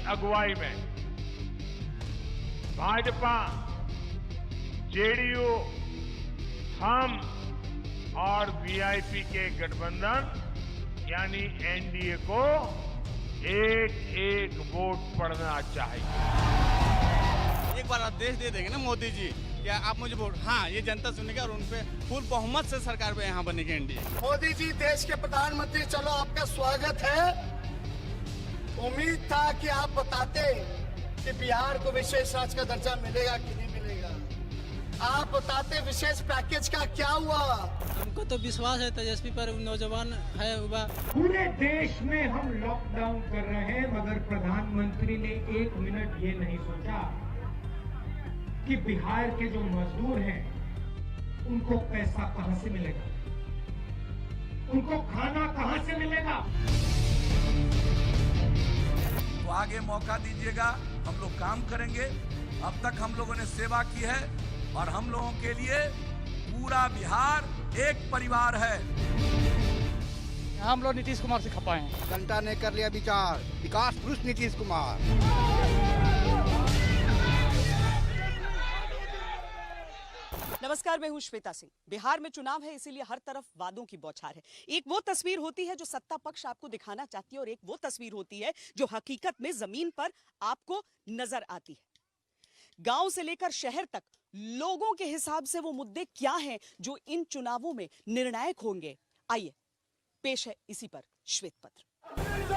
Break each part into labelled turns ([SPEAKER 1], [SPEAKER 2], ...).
[SPEAKER 1] अगुवाई में भाजपा, जेडीयू, हम और वीआईपी के गठबंधन यानी एनडीए को एक एक वोट पड़ना चाहिए।
[SPEAKER 2] एक बार आदेश दे देंगे ना मोदी जी, क्या आप मुझे वोट, हाँ ये जनता सुनेगी और उनपे फुल बहुमत से सरकार पे यहाँ बनेगी एनडीए।
[SPEAKER 3] मोदी जी देश के प्रधानमंत्री, चलो आपका स्वागत है। उम्मीद था कि आप बताते कि बिहार को विशेष राज्य का दर्जा मिलेगा कि नहीं मिलेगा। आप बताते विशेष पैकेज का क्या हुआ।
[SPEAKER 4] हमको तो विश्वास है तेजस्वी पर, नौजवान है युवा।
[SPEAKER 5] पूरे देश में हम लॉकडाउन कर रहे हैं, मगर प्रधानमंत्री ने एक मिनट ये नहीं सोचा कि बिहार के जो मजदूर हैं उनको पैसा कहां से मिलेगा, उनको खाना कहां से मिलेगा।
[SPEAKER 6] तो आगे मौका दीजिएगा, हम लोग काम करेंगे। अब तक हम लोगों ने सेवा की है और हम लोगों के लिए पूरा बिहार एक परिवार है।
[SPEAKER 4] हम लोग नीतीश कुमार से खपाए हैं।
[SPEAKER 3] जनता ने कर लिया विचार, विकास पुरुष नीतीश कुमार।
[SPEAKER 7] नमस्कार, मैं हूं श्वेता सिंह। बिहार में चुनाव है, इसीलिए हर तरफ वादों की बौछार है। एक वो तस्वीर होती है जो सत्ता पक्ष आपको दिखाना चाहती है और एक वो तस्वीर होती है जो हकीकत में जमीन पर आपको नजर आती है। गांव से लेकर शहर तक लोगों के हिसाब से वो मुद्दे क्या हैं जो इन चुनावों में निर्णायक होंगे। आइए पेश है इसी पर श्वेत पत्र।
[SPEAKER 6] तो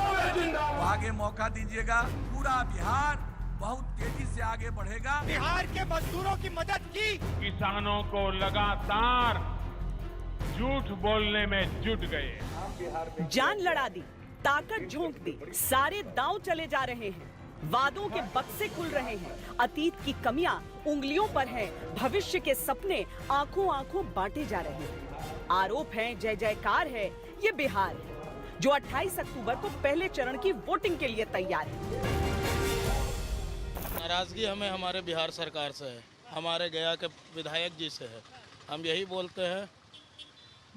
[SPEAKER 6] आगे मौका दीजिएगा, पूरा बिहार बहुत तेजी से आगे बढ़ेगा।
[SPEAKER 3] बिहार के मजदूरों की मदद की,
[SPEAKER 1] किसानों को लगातार झूठ बोलने में जुट गए।
[SPEAKER 7] जान लड़ा दी, ताकत झोंक दी, सारे दांव चले जा रहे हैं। वादों के बक्से खुल रहे हैं। अतीत की कमियां उंगलियों पर हैं, भविष्य के सपने आंखों आंखों बांटे जा रहे हैं। आरोप है, जय जयकार है, ये बिहार है जो 28 अक्टूबर को पहले चरण की वोटिंग के लिए तैयार है।
[SPEAKER 4] नाराजगी हमें हमारे बिहार सरकार से है, हमारे गया के विधायक जी से है। हम यही बोलते हैं,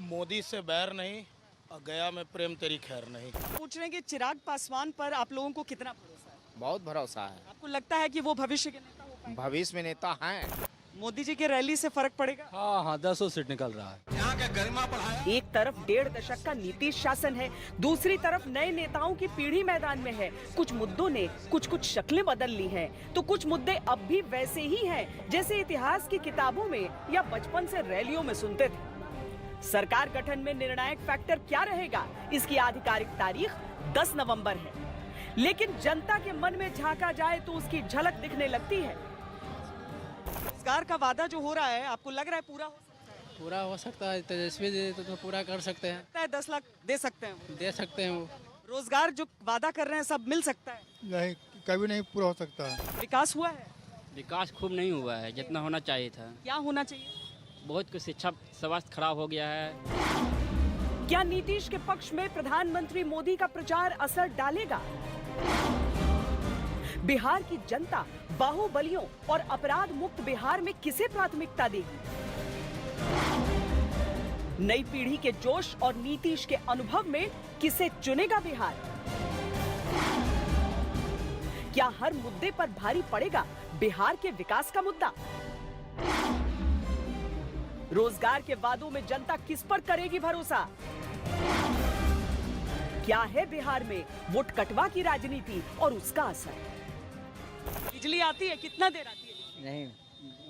[SPEAKER 4] मोदी से बैर नहीं और गया में प्रेम तेरी खैर नहीं।
[SPEAKER 7] पूछ रहे हैं कि चिराग पासवान पर आप लोगों को कितना भरोसा है?
[SPEAKER 8] बहुत भरोसा है।
[SPEAKER 7] आपको लगता है कि वो भविष्य के नेता हो पाएंगे?
[SPEAKER 8] भविष्य में नेता हैं।
[SPEAKER 7] मोदी जी के रैली से फर्क पड़ेगा?
[SPEAKER 4] हाँ, 10 सीट निकल रहा है।
[SPEAKER 2] यहाँ का गरिमा बढ़ाया।
[SPEAKER 7] एक तरफ 1.5 दशक का नीतीश शासन है, दूसरी तरफ नए नेताओं की पीढ़ी मैदान में है। कुछ मुद्दों ने कुछ शक्लें बदल ली हैं, तो कुछ मुद्दे अब भी वैसे ही हैं जैसे इतिहास की किताबों में या बचपन से रैलियों में सुनते थे। सरकार गठन में निर्णायक फैक्टर क्या रहेगा, इसकी आधिकारिक तारीख 10 नवंबर है, लेकिन जनता के मन में झांका जाए तो उसकी झलक दिखने लगती है। रोजगार का वादा जो हो रहा है, आपको लग रहा है पूरा हो सकता है?
[SPEAKER 4] पूरा हो सकता है, तेजस्वी जी तो पूरा कर सकते हैं।
[SPEAKER 7] 10 लाख दे सकते हैं वो?
[SPEAKER 4] दे सकते हैं वो।
[SPEAKER 7] रोजगार जो वादा कर रहे हैं सब मिल सकता है?
[SPEAKER 3] नहीं, कभी नहीं पूरा हो सकता है।
[SPEAKER 7] विकास हुआ है?
[SPEAKER 9] विकास खूब नहीं हुआ है जितना होना चाहिए था।
[SPEAKER 7] क्या होना चाहिए?
[SPEAKER 9] बहुत कुछ, शिक्षा स्वास्थ्य खराब हो गया है।
[SPEAKER 7] क्या नीतीश के पक्ष में प्रधानमंत्री मोदी का प्रचार असर डालेगा? बिहार की जनता बाहुबलियों और अपराध मुक्त बिहार में किसे प्राथमिकता देगी? नई पीढ़ी के जोश और नीतीश के अनुभव में किसे चुनेगा बिहार? क्या हर मुद्दे पर भारी पड़ेगा बिहार के विकास का मुद्दा? रोजगार के वादों में जनता किस पर करेगी भरोसा? क्या है बिहार में वोट कटवा की राजनीति और उसका असर? बिजली आती है? कितना देर आती है?
[SPEAKER 10] नहीं,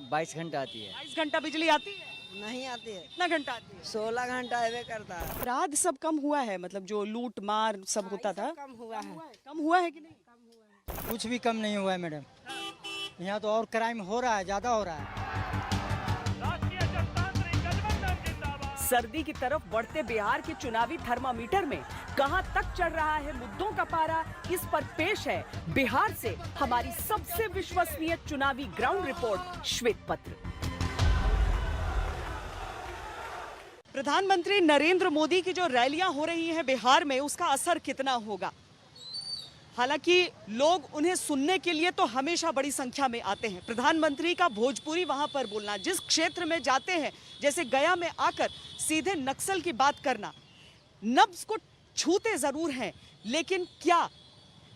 [SPEAKER 10] 22 घंटा आती है।
[SPEAKER 7] 22 घंटा बिजली आती है?
[SPEAKER 10] नहीं आती है।
[SPEAKER 7] कितना घंटा आती है?
[SPEAKER 10] 16 घंटा आवे करता है।
[SPEAKER 7] अपराध सब कम हुआ है, मतलब जो लूट मार सब होता था
[SPEAKER 10] कम हुआ है।
[SPEAKER 7] कम हुआ है कि नहीं?
[SPEAKER 10] कुछ भी कम नहीं हुआ है मैडम। यहाँ तो और क्राइम हो रहा है, ज्यादा हो रहा है।
[SPEAKER 7] सर्दी की तरफ बढ़ते बिहार के चुनावी थर्मामीटर में कहां तक चढ़ रहा है मुद्दों का पारा, इस पर पेश है बिहार से हमारी सबसे विश्वसनीय चुनावी ग्राउंड रिपोर्ट श्वेत पत्र। प्रधानमंत्री नरेंद्र मोदी की जो रैलियां हो रही हैं बिहार में, उसका असर कितना होगा? हालांकि लोग उन्हें सुनने के लिए तो हमेशा बड़ी संख्या में आते हैं। प्रधानमंत्री का भोजपुरी वहां पर बोलना, जिस क्षेत्र में जाते हैं, जैसे गया में आकर सीधे नक्सल की बात करना, नब्ज को छूते जरूर हैं, लेकिन क्या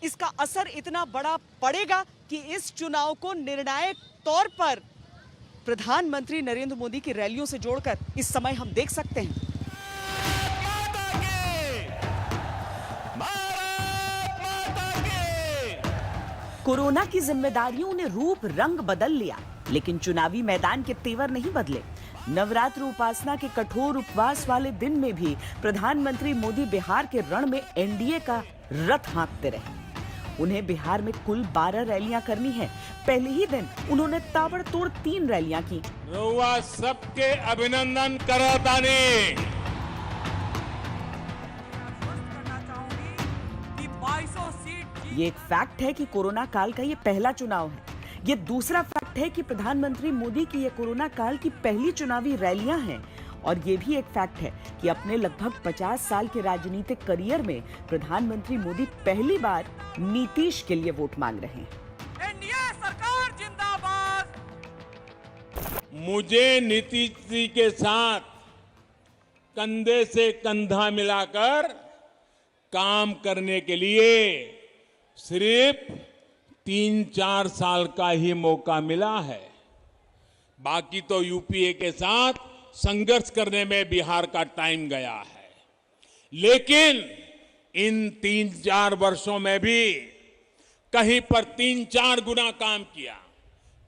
[SPEAKER 7] इसका असर इतना बड़ा पड़ेगा कि इस चुनाव को निर्णायक तौर पर प्रधानमंत्री नरेंद्र मोदी की रैलियों से जोड़कर इस समय हम देख सकते हैं। कोरोना की जिम्मेदारियों ने रूप रंग बदल लिया, लेकिन चुनावी मैदान के तेवर नहीं बदले। नवरात्र उपासना के कठोर उपवास वाले दिन में भी प्रधानमंत्री मोदी बिहार के रण में एनडीए का रथ हाँकते रहे। उन्हें बिहार में कुल 12 रैलियां करनी है। पहले ही दिन उन्होंने ताबड़तोड़ 3 रैलियां की।
[SPEAKER 1] रउआ सबके अभिनंदन करतानी।
[SPEAKER 7] ये एक फैक्ट है कि कोरोना काल का ये पहला चुनाव है। ये दूसरा फैक्ट है कि प्रधानमंत्री मोदी की ये कोरोना काल की पहली चुनावी रैलियां हैं। और ये भी एक फैक्ट है कि अपने लगभग 50 साल के राजनीतिक करियर में प्रधानमंत्री मोदी पहली बार नीतीश के लिए वोट मांग रहे हैं।
[SPEAKER 2] एनडीए सरकार जिंदाबाद।
[SPEAKER 1] मुझे नीतीश जी के साथ कंधे से कंधा मिलाकर काम करने के लिए सिर्फ 3-4 साल का ही मौका मिला है। बाकी तो यूपीए के साथ संघर्ष करने में बिहार का टाइम गया है। लेकिन इन 3-4 वर्षों में भी कहीं पर 3-4 गुना काम किया,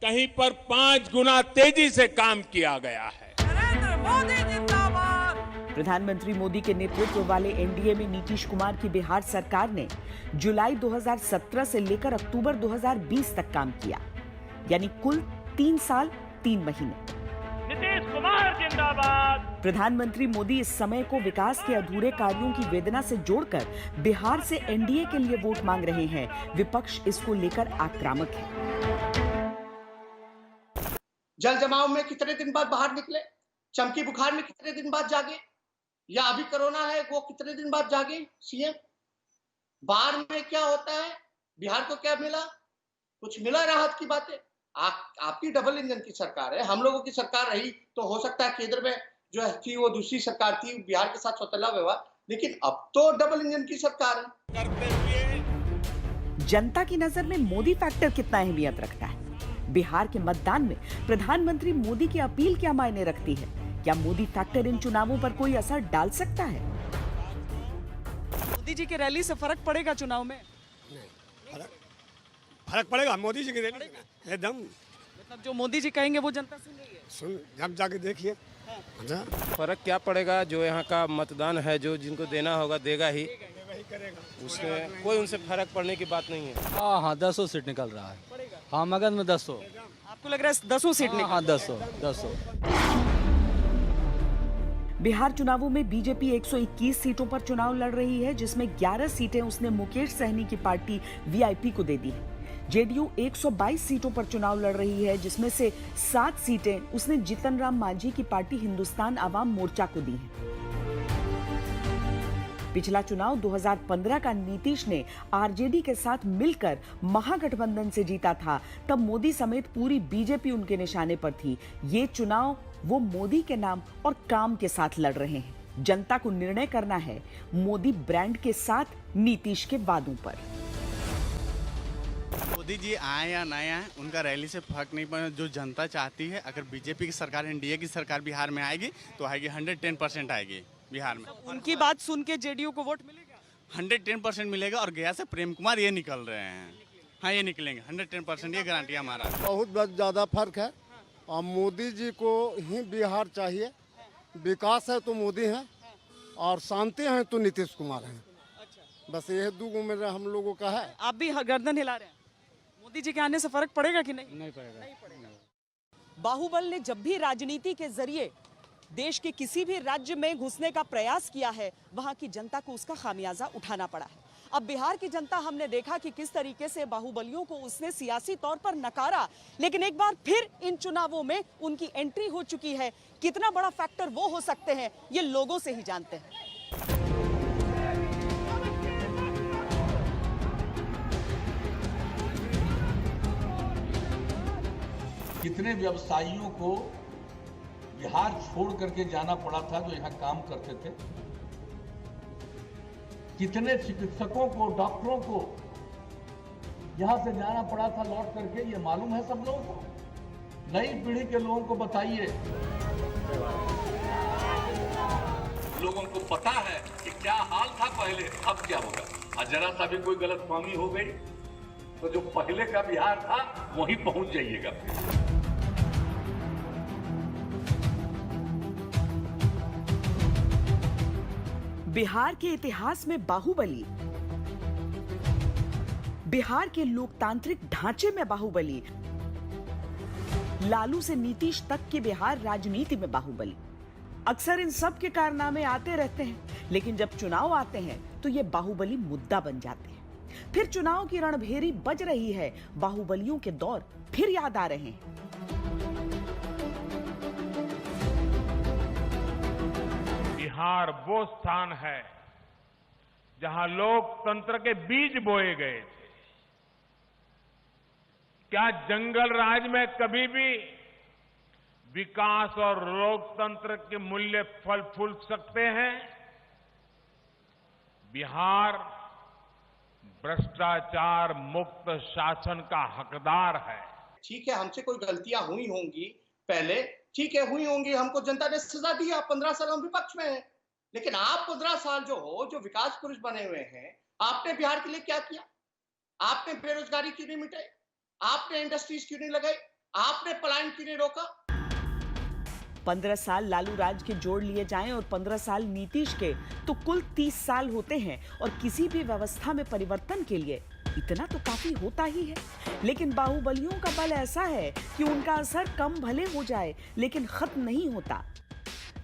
[SPEAKER 1] कहीं पर 5 गुना तेजी से काम किया गया है।
[SPEAKER 2] नरेंद्र मोदी जिंदाबाद।
[SPEAKER 7] प्रधानमंत्री मोदी के नेतृत्व वाले एनडीए में नीतीश कुमार की बिहार सरकार ने जुलाई 2017 से लेकर अक्टूबर 2020 तक काम किया, यानी कुल 3 साल 3 महीने।
[SPEAKER 1] नीतीश कुमार जिंदाबाद।
[SPEAKER 7] प्रधानमंत्री मोदी इस समय को विकास के अधूरे कार्यों की वेदना से जोड़कर बिहार से एनडीए के लिए वोट मांग रहे हैं। विपक्ष इसको लेकर आक्रामक है।
[SPEAKER 3] जल जमाव में कितने दिन बाद बाहर निकले, चमकी बुखार में कितने दिन बाद जागे, या अभी कोरोना है वो कितने दिन बाद जागे। सीएम बाढ़ में क्या होता है, बिहार को क्या मिला, कुछ मिला राहत की बातें। आपकी डबल इंजन की सरकार है, हम लोगों की सरकार रही तो हो सकता है केंद्र में जो थी वो दूसरी सरकार थी, बिहार के साथ सौतेला व्यवहार, लेकिन अब तो डबल इंजन की सरकार है।
[SPEAKER 1] करते हुए
[SPEAKER 7] जनता की नजर में मोदी फैक्टर कितना अहमियत रखता है? बिहार के मतदान में प्रधानमंत्री मोदी की अपील क्या मायने रखती है? क्या मोदी फैक्टर इन चुनावों पर कोई असर डाल सकता है? मोदी जी की रैली से फर्क पड़ेगा चुनाव में?
[SPEAKER 11] फर्क पड़ेगा मोदी जी की रैली एकदम।
[SPEAKER 7] मतलब जो मोदी जी कहेंगे वो जनता सुनेगी।
[SPEAKER 11] सुन जब जाके देखिए।
[SPEAKER 8] फर्क क्या पड़ेगा? जो यहाँ का मतदान है, जो जिनको देना होगा देगा ही, उसमें कोई उनसे फर्क पड़ने की बात नहीं है।
[SPEAKER 10] हाँ 10 सीट निकल रहा है। हाँ मगध में 10।
[SPEAKER 7] आपको लग रहा है 10 सीट निकल?
[SPEAKER 10] हाँ 10।
[SPEAKER 7] बिहार चुनावों में बीजेपी 121 सीटों पर चुनाव लड़ रही है, जिसमें 11 सीटें उसने मुकेश सहनी की पार्टी वीआईपी को दे दी है। जेडीयू 122 सीटों पर चुनाव लड़ रही है, जिसमें से 7 सीटें उसने जीतन राम मांझी की पार्टी हिंदुस्तान आवाम मोर्चा को दी हैं। पिछला चुनाव 2015 का नीतीश ने आरजेडी के साथ मिलकर महागठबंधन से जीता था। तब मोदी समेत पूरी बीजेपी उनके निशाने पर थी। ये चुनाव वो मोदी के नाम और काम के साथ लड़ रहे हैं। जनता को निर्णय करना है मोदी ब्रांड के साथ नीतीश के वादों पर।
[SPEAKER 2] मोदी जी आए या नहीं आए, उनका रैली से फर्क नहीं पड़ेगा। जो जनता चाहती है, अगर बीजेपी की सरकार, एनडीए की सरकार बिहार में आएगी तो आएगी, 110% आएगी बिहार में।
[SPEAKER 7] उनकी बात सुन के जेडीयू को वोट मिलेगा?
[SPEAKER 2] 110% मिलेगा। और गया से प्रेम कुमार ये निकल रहे हैं। हाँ ये निकलेंगे 110%, ये गारंटी हमारा।
[SPEAKER 11] बहुत ज़्यादा फर्क है और मोदी जी को ही बिहार चाहिए। विकास है तो मोदी है और शांति है तो नीतीश कुमार है। बस यह 2 में हम लोगों का है।
[SPEAKER 7] आप भी गर्दन हिला रहे हैं। मोदी जी के आने से फर्क पड़ेगा कि नहीं?
[SPEAKER 10] नहीं पड़ेगा।
[SPEAKER 7] बाहुबल ने जब भी राजनीति के जरिए देश के किसी भी राज्य में घुसने का प्रयास किया है, वहां की जनता को उसका खामियाजा उठाना पड़ा है। अब बिहार की जनता, हमने देखा कि किस तरीके से बाहुबलियों को उसने सियासी तौर पर नकारा, लेकिन एक बार फिर इन चुनावों में उनकी एंट्री हो चुकी है। कितना बड़ा फैक्टर वो हो सकते हैं, ये लोगों से ही जानते हैं।
[SPEAKER 12] कितने व्यवसायियों को बिहार छोड़ करके जाना पड़ा था जो यहाँ काम करते थे। कितने चिकित्सकों को, डॉक्टरों को यहां से जाना पड़ा था लौट करके, ये मालूम है सब लोगों को? नई पीढ़ी के लोगों को बताइए। लोगों को पता है कि क्या हाल था पहले, अब क्या होगा। और जरा सा भी कोई गलतफहमी हो गई तो जो पहले का बिहार था वहीं पहुंच जाइएगा।
[SPEAKER 7] बिहार के इतिहास में बाहुबली, बिहार के लोकतांत्रिक ढांचे में बाहुबली, लालू से नीतीश तक के बिहार राजनीति में बाहुबली। अक्सर इन सब के कारनामे आते रहते हैं, लेकिन जब चुनाव आते हैं तो ये बाहुबली मुद्दा बन जाते हैं। फिर चुनाव की रणभेरी बज रही है, बाहुबलियों के दौर फिर याद आ रहे हैं।
[SPEAKER 1] बिहार वो स्थान है जहां लोकतंत्र के बीज बोए गए थे। क्या जंगल राज में कभी भी विकास और लोकतंत्र के मूल्य फल फूल सकते हैं? बिहार भ्रष्टाचार मुक्त शासन का हकदार है।
[SPEAKER 3] ठीक है, हमसे कोई गलतियां हुई होंगी पहले, ठीक है हुई होंगी, हमको जनता ने सजा दी। आप 15 साल हम विपक्ष में हैं, लेकिन आप 15 साल जो विकास पुरुष बने हुए हैं, आपने बिहार के लिए क्या किया? आपने बेरोजगारी क्यों नहीं मिटाई? आपने इंडस्ट्रीज क्यों नहीं लगाई? आपने पलायन क्यों नहीं रोका?
[SPEAKER 7] 15 साल लालू राज के जोड़ लिए जाएं और 15 साल नीतीश के, तो कुल 30 साल होते हैं। और किसी भी व्यवस्था में परिवर्तन के लिए इतना तो काफी होता ही है। लेकिन बाहुबलियों का बल ऐसा है कि उनका असर कम भले हो जाए, लेकिन खत्म नहीं होता।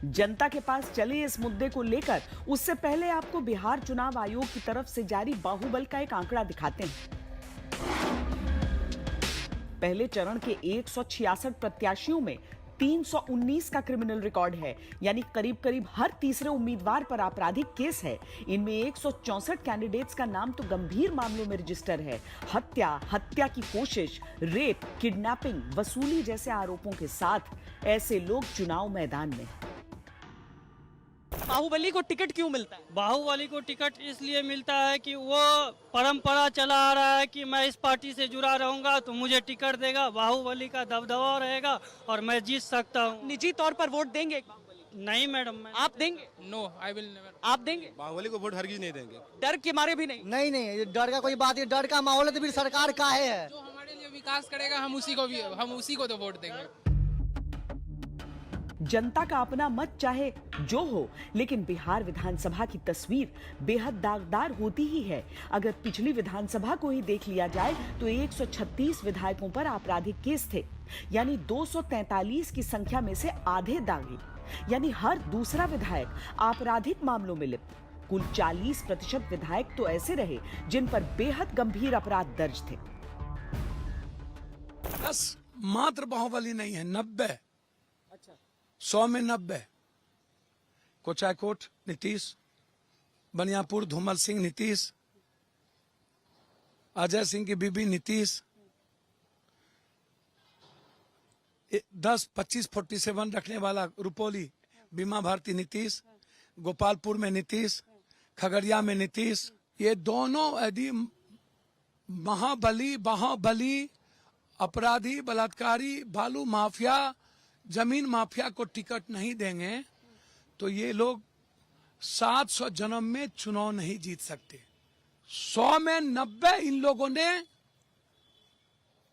[SPEAKER 7] जनता के पास चले इस मुद्दे को लेकर, उससे पहले आपको बिहार चुनाव आयोग की तरफ से जारी बाहुबल का एक आंकड़ा दिखाते हैं। पहले चरण के 166 प्रत्याशियों में 319 का क्रिमिनल रिकॉर्ड है, यानी करीब करीब हर तीसरे उम्मीदवार पर आपराधिक केस है। इनमें 164 कैंडिडेट्स का नाम तो गंभीर मामलों में रजिस्टर है। हत्या की कोशिश, रेप, किडनैपिंग, वसूली जैसे आरोपों के साथ ऐसे लोग चुनाव मैदान में।
[SPEAKER 10] बाहुबली को टिकट क्यों मिलता है? बाहुबली को टिकट इसलिए मिलता है कि वो परंपरा चला आ रहा है कि मैं इस पार्टी से जुड़ा रहूंगा तो मुझे टिकट देगा, बाहुबली का दबदबा रहेगा और मैं जीत सकता हूँ।
[SPEAKER 7] निजी तौर पर वोट देंगे?
[SPEAKER 10] नहीं मैडम।
[SPEAKER 7] आप देंगे?
[SPEAKER 10] No, I will never.
[SPEAKER 7] आप देंगे?
[SPEAKER 8] बाहुबली को वोट हरगिज नहीं देंगे।
[SPEAKER 7] डर के मारे भी नहीं?
[SPEAKER 10] नहीं, डर का कोई बात नहीं। डर का माहौल है तो फिर सरकार का है।
[SPEAKER 13] जो हमारे लिए विकास करेगा हम उसी को तो वोट देंगे।
[SPEAKER 7] जनता का अपना मत चाहे जो हो, लेकिन बिहार विधानसभा की तस्वीर बेहद दागदार होती ही है। अगर पिछली विधानसभा को ही देख लिया जाए तो 136 विधायकों पर आपराधिक केस थे, यानी 243 की संख्या में से आधे दागी, यानी हर दूसरा विधायक आपराधिक मामलों में लिप्त। कुल 40% विधायक तो ऐसे रहे जिन पर बेहद गंभीर अपराध दर्ज थे।
[SPEAKER 6] बस मात्र बाहुबली नहीं है, 90, 100 में 90। कोचाकोट नीतीश, बनियापुर धूमल सिंह नीतीश, अजय सिंह की बीबी नीतीश, 10-25-47 रखने वाला रुपौली बीमा भारती नीतीश, गोपालपुर में नीतीश, खगड़िया में नीतीश। ये दोनों यदि बाहुबली अपराधी, बलात्कारी, बालू माफिया, जमीन माफिया को टिकट नहीं देंगे तो ये लोग 700 जन्म में चुनाव नहीं जीत सकते। 100 में 90 इन लोगों ने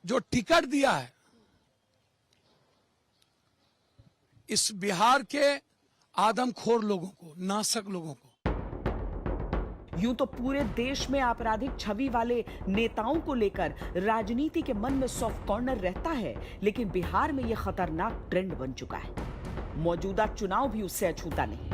[SPEAKER 6] जो टिकट दिया है, इस बिहार के आदमखोर लोगों को, नासक लोगों को।
[SPEAKER 7] यूं तो पूरे देश में आपराधिक छवि वाले नेताओं को लेकर राजनीति के मन में सॉफ्ट कॉर्नर रहता है, लेकिन बिहार में यह खतरनाक ट्रेंड बन चुका है। मौजूदा चुनाव भी उससे अछूता नहीं।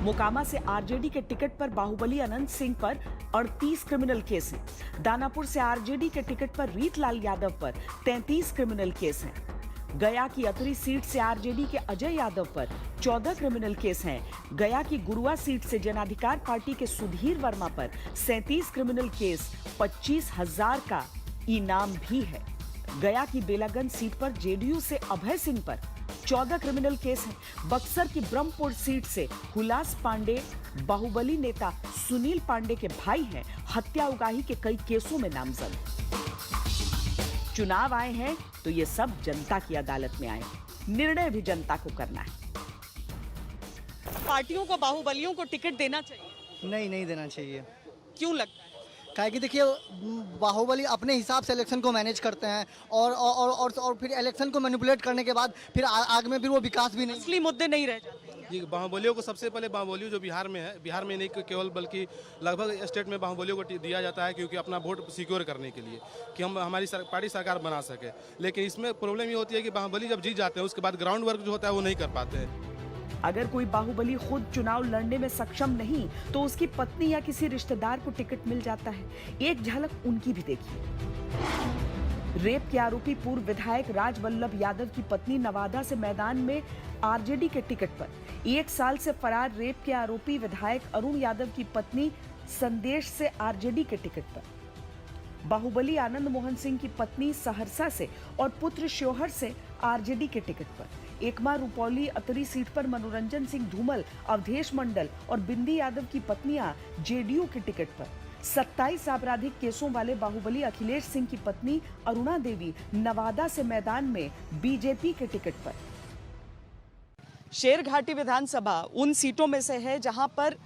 [SPEAKER 7] मोकामा से आरजेडी के टिकट पर बाहुबली अनंत सिंह पर 38 क्रिमिनल केस हैं। दानापुर से आरजेडी के टिकट पर रीतलाल यादव पर 33 क्रिमिनल केस हैं। गया की अतरी सीट से आरजेडी के अजय यादव पर 14 क्रिमिनल केस हैं। गया की गुरुआ सीट से जनाधिकार पार्टी के सुधीर वर्मा पर 37 क्रिमिनल केस, 25,000 का इनाम भी है। गया की बेलागंज सीट पर जेडीयू से अभय सिंह पर 14 क्रिमिनल केस हैं। बक्सर की ब्रह्मपुर सीट से हुलास पांडे बाहुबली नेता सुनील पांडे के भाई हैं। हत्या उगाही के कई केसों में नामजद। चुनाव आए हैं तो ये सब जनता की अदालत में आए हैं। निर्णय भी जनता को करना है। पार्टियों को बाहुबलियों को टिकट देना चाहिए?
[SPEAKER 14] नहीं देना चाहिए।
[SPEAKER 7] क्यों लगता है?
[SPEAKER 14] काहे कि देखिए बाहुबली अपने हिसाब से इलेक्शन को मैनेज करते हैं और फिर इलेक्शन को मैनिपुलेट करने के बाद फिर आगे में फिर वो विकास भी नहीं,
[SPEAKER 7] असली मुद्दे नहीं रह जाते।
[SPEAKER 8] जी, बाहुबलियों को सबसे पहले बाहुबलियों जो बिहार में है, बिहार में नहीं केवल बल्कि लगभग स्टेट में बाहुबलियों को दिया जाता है क्योंकि अपना वोट सिक्योर करने के लिए कि हम हमारी पार्टी सरकार बना सके। लेकिन इसमें प्रॉब्लम ये होती है कि बाहुबली जब जीत जाते हैं उसके बाद ग्राउंड वर्क जो होता है वो नहीं कर पाते हैं।
[SPEAKER 7] अगर कोई बाहुबली खुद चुनाव लड़ने में सक्षम नहीं तो उसकी पत्नी या किसी रिश्तेदार को टिकट मिल जाता है। एक झलक उनकी भी देखिए। रेप के आरोपी पूर्व विधायक राजवल्लभ यादव की पत्नी नवादा से मैदान में आरजेडी के टिकट पर। 1 साल से फरार रेप के आरोपी विधायक अरुण यादव की पत्नी संदेश से आरजेडी के टिकट पर। बाहुबली आनंद मोहन सिंह की पत्नी सहरसा से और पुत्र श्योहर से आरजेडी के टिकट पर। एकमा रुपौली अतरी सीट पर मनोरंजन सिंह धूमल, अवधेश मंडल और बिंदी यादव की पत्नियां जेडीयू के टिकट पर। 27 आपराधिक केसों वाले बाहुबली अखिलेश सिंह की पत्नी अरुणा देवी नवादा से मैदान में बीजेपी के टिकट पर। शेरघाटी विधानसभा उन सीटों में से है जहां पर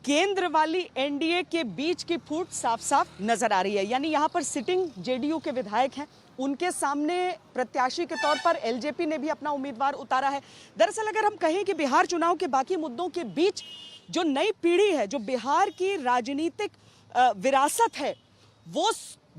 [SPEAKER 7] केंद्र वाली एनडीए के बीच की फूट साफ साफ नजर आ रही है। यानी यहां पर सिटिंग जेडीयू के विधायक हैं, उनके सामने प्रत्याशी के तौर पर एलजेपी ने भी अपना उम्मीदवार उतारा है। दरअसल अगर हम कहें कि बिहार चुनाव के बाकी मुद्दों के बीच जो नई पीढ़ी है, जो बिहार की राजनीतिक विरासत है, वो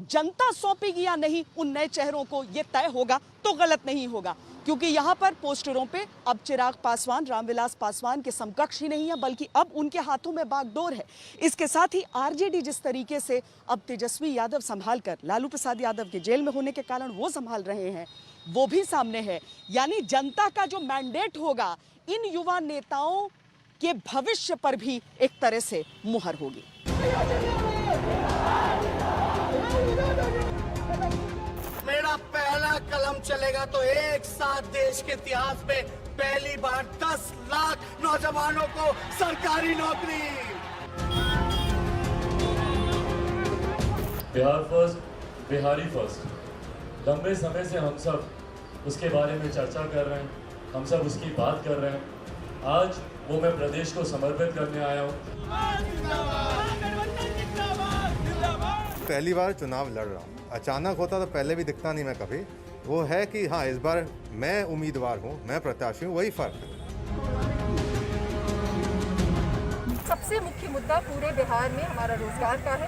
[SPEAKER 7] जनता सौंपेगी या नहीं उन नए चेहरों को, ये तय होगा तो गलत नहीं होगा। क्योंकि यहाँ पर पोस्टरों पे अब चिराग पासवान, रामविलास पासवान के समकक्ष ही नहीं है, बल्कि अब उनके हाथों में बागडोर है। इसके साथ ही आरजेडी जिस तरीके से अब तेजस्वी यादव संभाल कर, लालू प्रसाद यादव के जेल में होने के कारण वो संभाल रहे हैं, वो भी सामने है। यानी जनता का जो मैंडेट होगा इन युवा नेताओं के भविष्य पर भी एक तरह से मुहर होगी।
[SPEAKER 3] मेरा पहला कलम चलेगा तो एक साथ देश के इतिहास में पहली बार 10 लाख नौजवानों को सरकारी नौकरी।
[SPEAKER 15] Bihar first, Bihari first. लंबे समय से हम सब उसके बारे में चर्चा कर रहे हैं, हम सब उसकी बात कर रहे हैं। आज वो मैं प्रदेश को समर्पित करने आया हूँ।
[SPEAKER 16] पहली बार चुनाव लड़ रहा हूँ। अचानक होता तो पहले भी दिखता नहीं मैं कभी। वो है कि हाँ, इस बार मैं उम्मीदवार हूँ, मैं प्रत्याशी हूँ, वही फर्क है।
[SPEAKER 17] सबसे मुख्य मुद्दा पूरे बिहार में हमारा रोजगार का है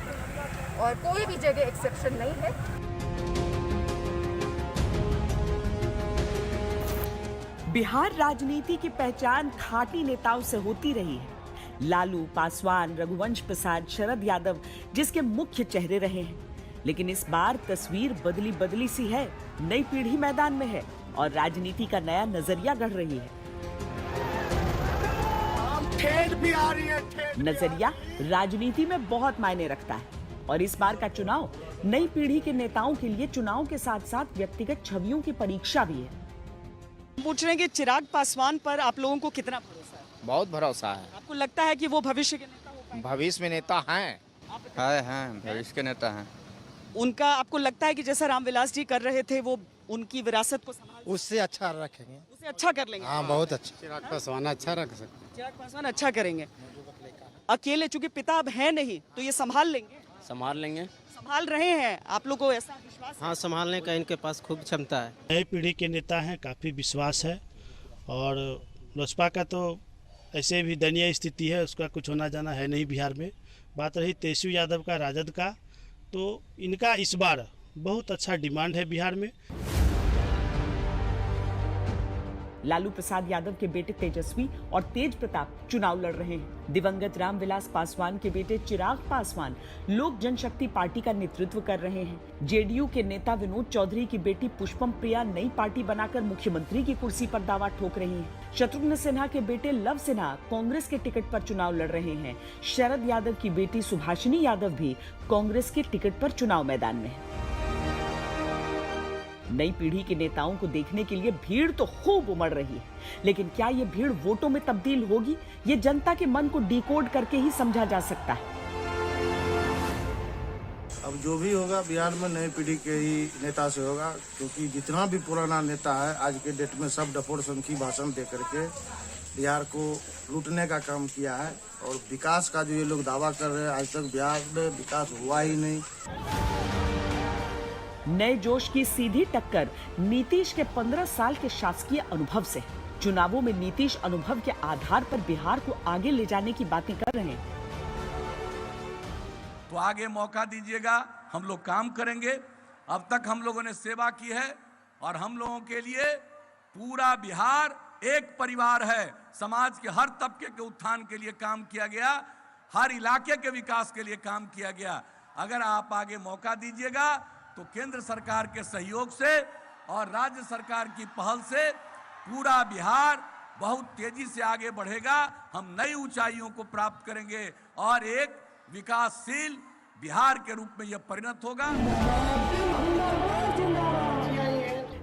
[SPEAKER 17] और कोई भी जगह एक्सेप्शन नहीं है।
[SPEAKER 7] बिहार राजनीति की पहचान खाटी नेताओं से होती रही है। लालू, पासवान, रघुवंश प्रसाद, शरद यादव जिसके मुख्य चेहरे रहे हैं। लेकिन इस बार तस्वीर बदली सी है। नई पीढ़ी मैदान में है और राजनीति का नया नजरिया गढ़ रही है।
[SPEAKER 3] ठेठ भी आ रही है।
[SPEAKER 7] नजरिया राजनीति में बहुत मायने रखता है और इस बार का चुनाव नई पीढ़ी के नेताओं के लिए चुनाव के साथ साथ व्यक्तिगत छवियों की परीक्षा भी है। पूछ रहे हैं कि चिराग पासवान पर आप लोगों को कितना भरोसा है?
[SPEAKER 18] बहुत भरोसा है।
[SPEAKER 7] आपको लगता है कि वो भविष्य के नेता हो पाएंगे?
[SPEAKER 18] भविष्य में नेता हैं। भविष्य के नेता हैं।
[SPEAKER 7] उनका आपको लगता है कि जैसा रामविलास जी कर रहे थे वो उनकी विरासत को संभाल,
[SPEAKER 14] उससे अच्छा रखेंगे,
[SPEAKER 7] उसे अच्छा कर लेंगे?
[SPEAKER 14] हाँ, बहुत अच्छा।
[SPEAKER 11] चिराग पासवान अच्छा रख सकते हैं।
[SPEAKER 7] चिराग पासवान अच्छा करेंगे अकेले, चूंकि पिता अब है नहीं तो ये संभाल लेंगे। संभाल रहे हैं, आप लोगों को ऐसा विश्वास?
[SPEAKER 19] हाँ, संभालने का इनके पास खूब क्षमता है। नई पीढ़ी के नेता हैं, काफ़ी विश्वास है। और लोजपा का तो ऐसे भी दयनीय स्थिति है, उसका कुछ होना जाना है नहीं बिहार में। बात रही तेजस्वी यादव का, राजद का, तो इनका इस बार बहुत अच्छा डिमांड है बिहार में।
[SPEAKER 7] लालू प्रसाद यादव के बेटे तेजस्वी और तेज प्रताप चुनाव लड़ रहे हैं। दिवंगत रामविलास पासवान के बेटे चिराग पासवान लोक जनशक्ति पार्टी का नेतृत्व कर रहे हैं। जेडीयू के नेता विनोद चौधरी की बेटी पुष्पम प्रिया नई पार्टी बनाकर मुख्यमंत्री की कुर्सी पर दावा ठोक रही हैं। शत्रुघ्न सिन्हा के बेटे लव सिन्हा कांग्रेस के टिकट पर चुनाव लड़ रहे हैं। शरद यादव की बेटी सुभाषिनी यादव भी कांग्रेस के टिकट पर चुनाव मैदान में है। नई पीढ़ी के नेताओं को देखने के लिए भीड़ तो खूब उमड़ रही है, लेकिन क्या ये भीड़ वोटों में तब्दील होगी? ये जनता के मन को डिकोड करके ही समझा जा सकता है।
[SPEAKER 20] अब जो भी होगा बिहार में नई पीढ़ी के ही नेता से होगा, क्योंकि जितना भी पुराना नेता है आज के डेट में सब डफोड़ संखी भाषण दे करके बिहार को लूटने का काम किया है। और विकास का जो ये लोग दावा कर रहे हैं, आज तक बिहार में विकास हुआ ही नहीं।
[SPEAKER 7] नए जोश की सीधी टक्कर नीतीश के 15 साल के शासकीय अनुभव से है। चुनावों में नीतीश अनुभव के आधार पर बिहार को आगे ले जाने की बातें कर रहे हैं।
[SPEAKER 21] तो आगे मौका दीजिएगा, हम लोग काम करेंगे। अब तक हम लोगों ने सेवा की है और हम लोगों के लिए पूरा बिहार एक परिवार है। समाज के हर तबके के उत्थान के लिए काम किया गया, हर इलाके के विकास के लिए काम किया गया। अगर आप आगे मौका दीजिएगा तो केंद्र सरकार के सहयोग से और राज्य सरकार की पहल से पूरा बिहार बहुत तेजी से आगे बढ़ेगा। हम नई ऊंचाइयों को प्राप्त करेंगे और एक विकासशील बिहार के रूप में यह परिणत होगा।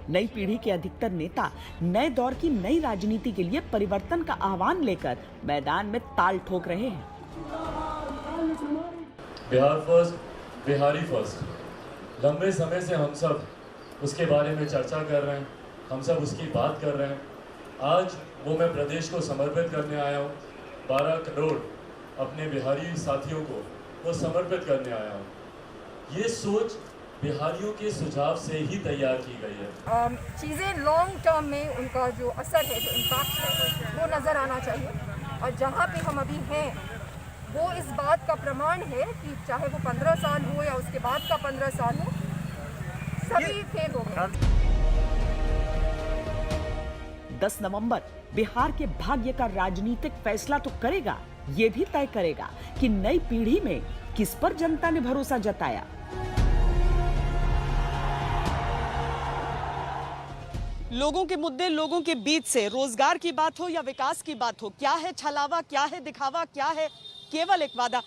[SPEAKER 7] नई पीढ़ी के अधिकतर नेता नए दौर की नई राजनीति के लिए परिवर्तन का आह्वान लेकर मैदान में ताल ठोक रहे हैं।
[SPEAKER 15] Bihar first, Bihari first. लंबे समय से हम सब उसके बारे में चर्चा कर रहे हैं, हम सब उसकी बात कर रहे हैं। आज वो मैं प्रदेश को समर्पित करने आया हूँ। 12 करोड़ अपने बिहारी साथियों को वो समर्पित करने आया हूँ। ये सोच बिहारियों के सुझाव से ही तैयार की गई है।
[SPEAKER 17] चीज़ें लॉन्ग टर्म में उनका जो असर है, जो इम्पैक्ट है, वो नज़र आना चाहिए। और जहाँ पे हम अभी हैं वो इस बात का प्रमाण है कि चाहे वो 15 साल हो या उसके बाद का 15 साल हो, सभी फेल हो गए।
[SPEAKER 7] 10 नवंबर बिहार के भाग्य का राजनीतिक फैसला तो करेगा, ये भी तय करेगा कि नई पीढ़ी में किस पर जनता ने भरोसा जताया। लोगों के मुद्दे, लोगों के बीच से रोजगार की बात हो या विकास की बात हो, क्या है छलावा, क्या है दिखावा, क्या है केवल एक वादा।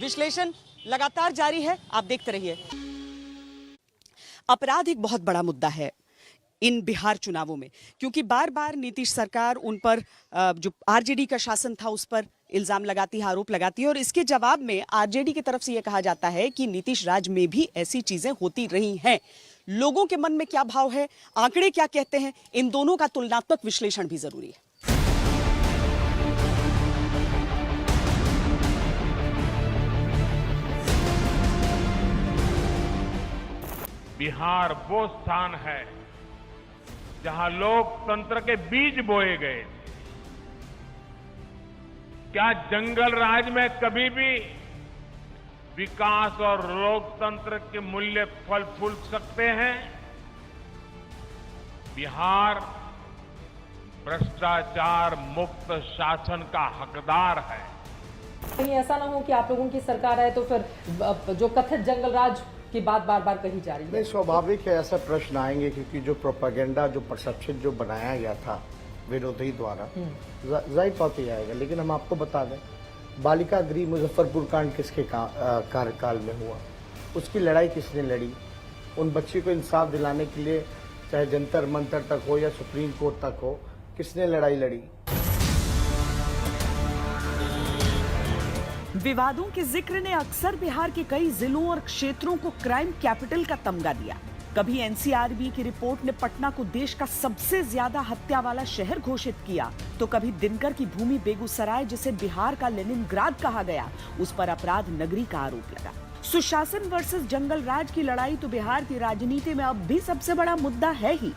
[SPEAKER 7] विश्लेषण लगातार जारी है, आप देखते रहिए। अपराध एक बहुत बड़ा मुद्दा है इन बिहार चुनावों में, क्योंकि बार बार नीतीश सरकार उन पर जो आरजेडी का शासन था उस पर इल्जाम लगाती है, आरोप लगाती है, और इसके जवाब में आरजेडी की तरफ से यह कहा जाता है कि नीतीश राज में भी ऐसी चीजें होती रही हैं। लोगों के मन में क्या भाव है, आंकड़े क्या कहते हैं, इन दोनों का तुलनात्मक विश्लेषण भी जरूरी है।
[SPEAKER 1] बिहार वो स्थान है जहां लोकतंत्र के बीज बोए गए। क्या जंगल राज में कभी भी विकास और लोकतंत्र के मूल्य फल फूल सकते हैं? बिहार भ्रष्टाचार मुक्त शासन का हकदार है।
[SPEAKER 22] कहीं ऐसा ना हो कि आप लोगों की सरकार है तो फिर जो कथित जंगल राज की बात बार बार कही जा रही है।
[SPEAKER 20] नहीं, स्वाभाविक है ऐसा प्रश्न आएंगे, क्योंकि जो प्रोपेगेंडा, जो परसेप्शन जो बनाया गया था विरोधी द्वारा, जाहिर बात ही आएगा। लेकिन हम आपको बता दें, बालिका गृह मुजफ्फरपुर कांड किसके कार्यकाल में हुआ, उसकी लड़ाई किसने लड़ी, उन बच्ची को इंसाफ दिलाने के लिए चाहे जंतर मंतर तक हो या सुप्रीम कोर्ट तक हो, किसने लड़ाई लड़ी।
[SPEAKER 7] विवादों के जिक्र ने अक्सर बिहार के कई जिलों और क्षेत्रों को क्राइम कैपिटल का तमगा दिया। कभी एनसीआरबी की रिपोर्ट ने पटना को देश का सबसे ज्यादा हत्या वाला शहर घोषित किया, तो कभी दिनकर की भूमि बेगूसराय, जिसे बिहार का लेनिनग्राद कहा गया, उस पर अपराध नगरी का आरोप लगा। सुशासन वर्सेस जंगल राज की लड़ाई तो बिहार की राजनीति में अब भी सबसे बड़ा मुद्दा है ही।